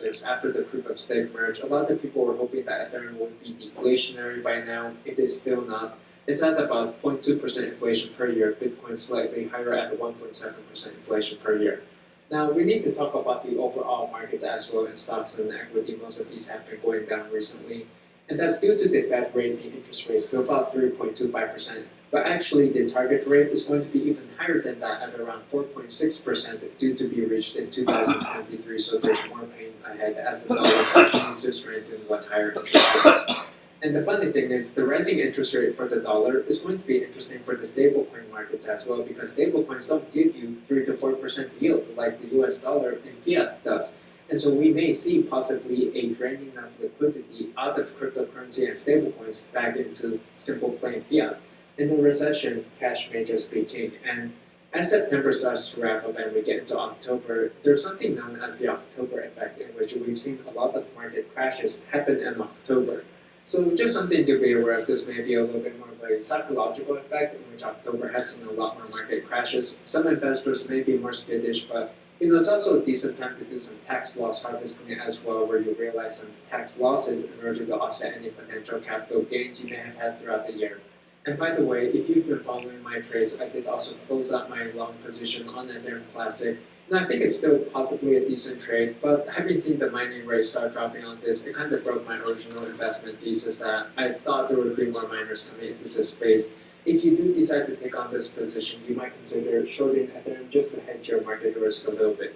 incentives after the proof of stake merge. A lot of people were hoping that Ethereum would be deflationary by now. It is still not. It's at about 0.2% inflation per year. Bitcoin slightly higher at 1.7% inflation per year. Now, we need to talk about the overall markets as well in stocks and equity. Most of these have been going down recently. And that's due to the Fed raising interest rates to about 3.25%. But actually, the target rate is going to be even higher than that at around 4.6% due to be reached in 2023. So there's more pain ahead as the dollar continues to strengthen with higher interest rates. And the funny thing is, the rising interest rate for the dollar is going to be interesting for the stablecoin markets as well, because stablecoins don't give you 3 to 4% yield like the US dollar and fiat does. And so we may see possibly a draining of liquidity out of cryptocurrency and stablecoins back into simple plain fiat. In the recession, cash may just be king. And as September starts to wrap up and we get into October, there's something known as the October effect, in which we've seen a lot of market crashes happen in October. So just something to be aware of. This may be a little bit more of a psychological effect in which October has seen a lot more market crashes. Some investors may be more skittish, but it's also a decent time to do some tax loss harvesting as well, where you realize some tax losses in order to offset any potential capital gains you may have had throughout the year. And by the way, if you've been following my trades, I did also close out my long position on Ethereum Classic. And I think it's still possibly a decent trade, but having seen the mining rate start dropping on this, it kind of broke my original investment thesis that I thought there would be more miners coming into this space. If you do decide to take on this position, you might consider shorting Ethereum just to hedge your market risk a little bit.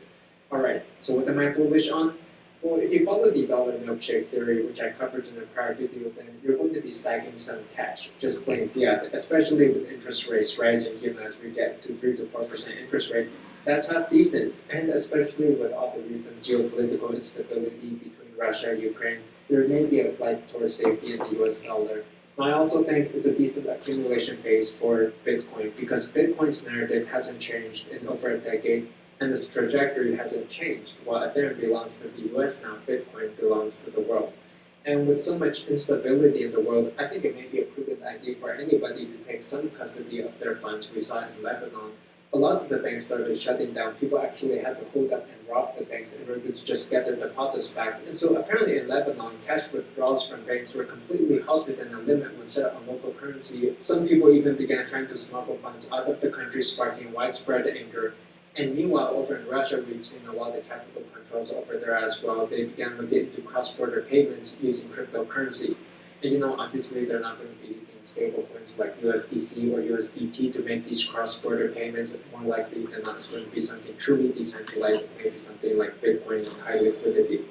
Alright, so what am I bullish on? Well, if you follow the dollar milkshake theory, which I covered in a prior video, then you're going to be stacking some cash, just plain fiat, especially with interest rates rising, even as we get to 3 to 4% interest rate. That's half decent, and especially with all the recent geopolitical instability between Russia and Ukraine, there may be a flight towards safety in the US dollar. I also think it's a decent accumulation phase for Bitcoin, because Bitcoin's narrative hasn't changed in over a decade, and its trajectory hasn't changed. While Ethereum belongs to the US now, Bitcoin belongs to the world. And with so much instability in the world, I think it may be a prudent idea for anybody to take some custody of their funds. We saw in Lebanon, a lot of the banks started shutting down. People actually had to hold up and rob the banks in order to just get their deposits back. And so apparently in Lebanon, cash withdrawals from banks were completely halted and a limit was set on local currency. Some people even began trying to smuggle funds out of the country, sparking widespread anger. And meanwhile, over in Russia, we've seen a lot of capital controls over there as well. They began looking into cross-border payments using cryptocurrency. And obviously they're not going to be using stable coins like USDC or USDT to make these cross-border payments. More likely than not, it's going to be something truly decentralized, maybe something like Bitcoin with high liquidity.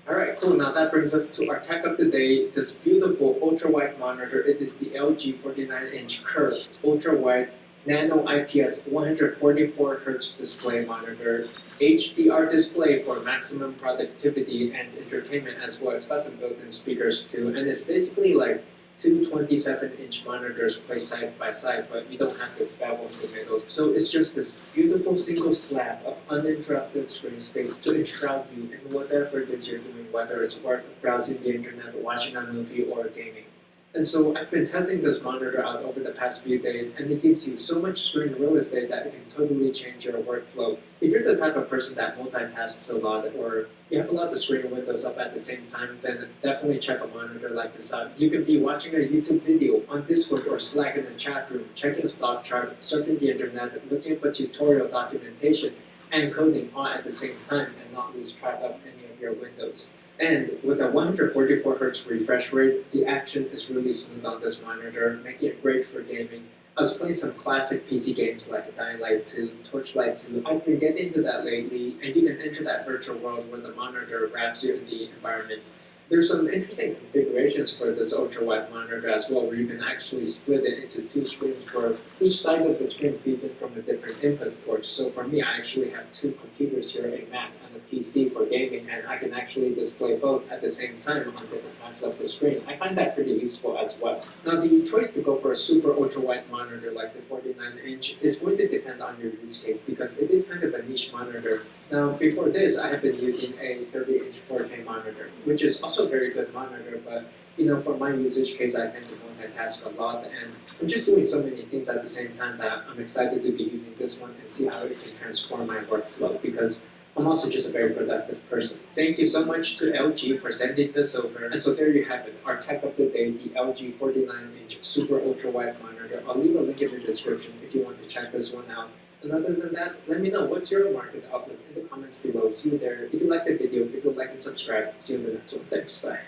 Alright, cool. Now that brings us to our tech of the day, this beautiful ultra-wide monitor. It is the LG 49-inch curved ultra-wide Nano IPS 144Hz display monitor, HDR display for maximum productivity and entertainment as well. It's got some built-in speakers too, and it's basically like two 27-inch monitors placed side by side, but you don't have this bevel in the middle. So it's just this beautiful single slab of uninterrupted screen space to enshroud you in whatever it is you're doing, whether it's work, browsing the internet, watching a movie, or gaming. And so I've been testing this monitor out over the past few days, and it gives you so much screen real estate that it can totally change your workflow. If you're the type of person that multitasks a lot, or you have a lot of screen windows up at the same time, then definitely check a monitor like this out. You can be watching a YouTube video on Discord or Slack in the chat room, checking a stock chart, surfing the internet, looking up a tutorial documentation, and coding all at the same time and not lose track of any of your windows. And with a 144Hz refresh rate, the action is really smooth on this monitor, making it great for gaming. I was playing some classic PC games like Dying Light 2, Torchlight 2. I've been getting into that lately, and you can enter that virtual world where the monitor wraps you in the environment. There's some interesting configurations for this ultra-wide monitor as well, where you can actually split it into two screens where each side of the screen feeds in from a different input port. So for me, I actually have two computers here, a Mac and a PC for gaming, and I can actually display both at the same time on different parts of the screen. I find that pretty useful as well. Now, the choice to go for a super ultra-wide monitor like the 49-inch is going to depend on your use case, because it is kind of a niche monitor. Now, before this, I have been using a 30-inch 4K monitor, which is also a very good monitor, but for my usage case, I tend to multitask a lot, and I'm just doing so many things at the same time that I'm excited to be using this one and see how it can transform my workflow, because I'm also just a very productive person. Thank you so much to LG for sending this over. And so there you have it, our tech of the day, the LG 49-inch super ultra wide monitor. I'll leave a link in the description if you want to check this one out. And other than that, let me know what's your market outlook in the comments below. See you there. If you like the video, if you like and subscribe. See you in the next one. Thanks. Bye.